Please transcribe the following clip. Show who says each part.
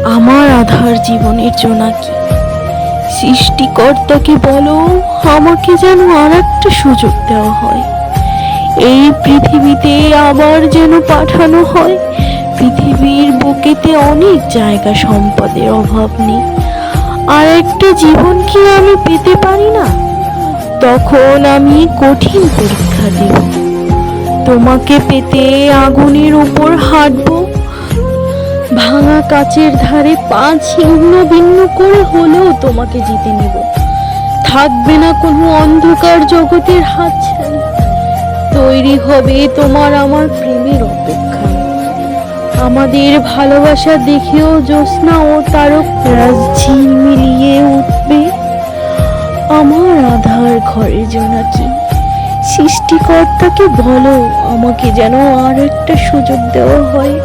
Speaker 1: আমার আধার জীবনের জোনাকি, সৃষ্টিকর্তাকে বলো আমাকে যেন আর একটা সুযোগ দেওয়া হয়। এই পৃথিবীতে আবার যেন পাঠানো হয়। পৃথিবীর বুকেতে অনেক জায়গা সম্পদের অভাব নেই, আর একটা জীবন কি আমি পেতে পারি না? তখন আমি কঠিন পরীক্ষা দেব, তোমাকে পেতে আগুনের উপর হাঁটবো, ভাঙা কাচের ধারে পা ছিন্ন ভিন্ন করে হলেও তোমাকে জিতে নেব। থাকবে না কোনো অন্ধকার জগতের হাতছানি, তৈরি হবে তোমার আমার প্রেমের অপেক্ষা। আমাদের ভালোবাসা দেখেও জ্যোৎস্না ও তারকারা ঝিলমিলিয়ে উঠবে। আমার আধার ঘরের জোনাকি, সৃষ্টিকর্তাকে বলো আমাকে যেন আর একটা সুযোগ দেওয়া হয়।